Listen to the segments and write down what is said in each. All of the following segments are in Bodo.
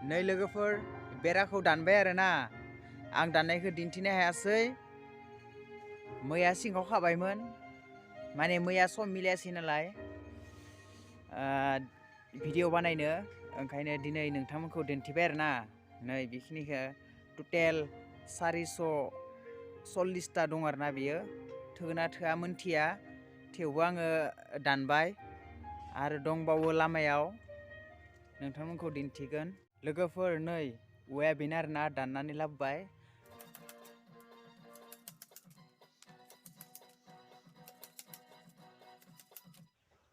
नै लोगोफोर बेराखौ दानबाय आरोना आं दाननायखौ दिन्थिनो हायासै मैया सिङाव खाबायमोन माने मैया सम मिलायासै नालाय भिडिअ बानायनो ओंखायनो दिनै नोंथांमोनखौ दिन्थिबाय आरोना नै बेखिनिखौ टटेल 440टा दं आरोना बेयो थोगोना थोआ मोनथिया थेवबो आङो दानबाय आरो दंबावो लामायाव नोंथांमोनखौ दिन्थिगोन लोगोफोर नै औवाया बेनो आरोना दाननानै लाबोबाय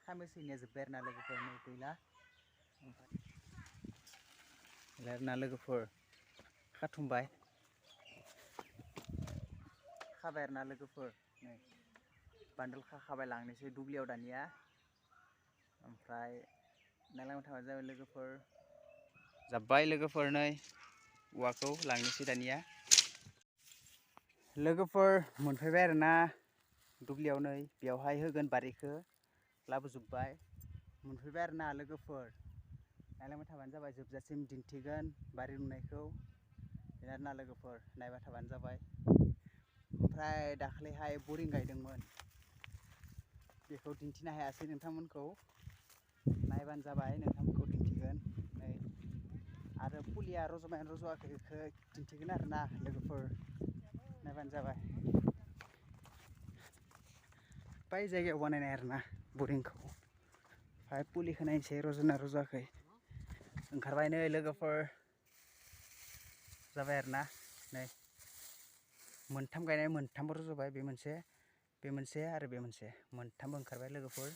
खामोसैनिया जोब्बाय आरोना लोगोफोर नै गैला आरोना लोगोफोर खाथुमबाय खाबाय आरोना लोगोफोर नै बान्दोल खाबाय लांनोसै दुब्लियाव दानिया ओमफ्राय नायलांबाय थाबानो जाबाय लोगोफोर जाब्बाय लोगोफोर नै औवाखौ लांनोसै दानिया लोगोफोर मोनफैबाय आरोना दुब्लियाव नै बेयावहाय होगोन बारिखौ लाबोजोब्बाय मोनफैबाय आरोना लोगोफोर नायलांबाय थाबानो जाबाय जोबजासिम दिन्थिगोन बारि नुनायखौ बेनो आरोना लोगोफोर नायबाय थाबानो जाबाय ओमफ्राय दाख्लैहाय बरिं गायदोंमोन बेखौ दिन्थिनो हायासै नोंथांमोनखौ नायबानो जाबाय नोंथांमोनखौ दिन्थिगोन नै आरो फुलिया रज'बायानो रज'वाखै बेखौ दिन्थिगोन आरोना लोगोफोर नायबानो जाबाय बाय जायगायाव बानायनाय आरोना बरिंखौ ओमफ्राय फुलिखौ नायनोसै रज'ना रज'वाखै ओंखारबाय नै लोगोफोर जाबाय आरोना नै मोनथाम गायनाय मोनथामबो रज'बाय बे मोनसे आरो बे मोनसे मोनथामबो ओंखारबाय लोगोफोर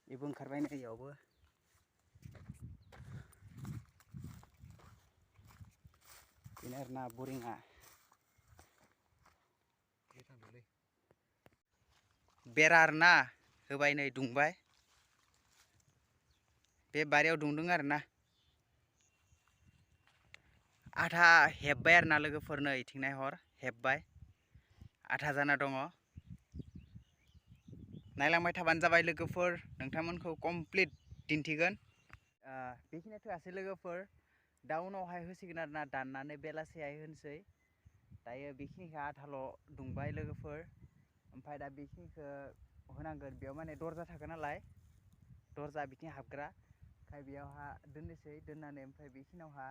बेबो ओंखारबाय नै इयावबो बेनो आरोना बरिंआ बेरा आरोना होबाय नै दुंबाय बे बारियाव दुंदों आरोना आधा हेब्बाय आरोना लोगोफोर नै इथिं नायहर हेब्बाय आधा जाना दङ नायलांबाय थाबानो जाबाय लोगोफोर नोंथांमोनखौ कमप्लिट दिन्थिगोन बेखिनिया थोआसै लोगोफोर दा उनावहाय होसिगोन आरोना दाननानै बेलासेहाय होनोसै दायो बेखिनिखौ आधाल' दुंबाय लोगोफोर ओमफ्राय दा बेखिनिखौ होनांगोन बेयाव माने दरजा थागोन नालाय दरजा बिथिं हाबग्रा ओमफ्राय बेयावहा दोननोसै दोननानै ओमफ्राय बेखिनियावहा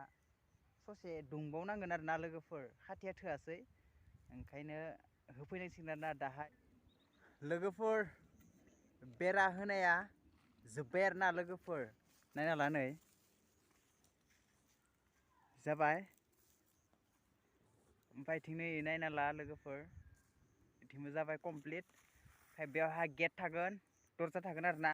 ससे दुंबावनांगोन आरोना लोगोफोर खाथिया थोआसै ओंखायनो होफैनांसिगोन आरोना दाहाय लोगोफोर बेरा होनाया जोब्बाय आरोना लोगोफोर नायना ला नै जाबाय ओमफ्राय इथिं नै नायना ला लोगोफोर इथिंबो जाबाय कमप्लिट ओमफ्राय बेयावहा गेट थागोन दरजा थागोन आरोना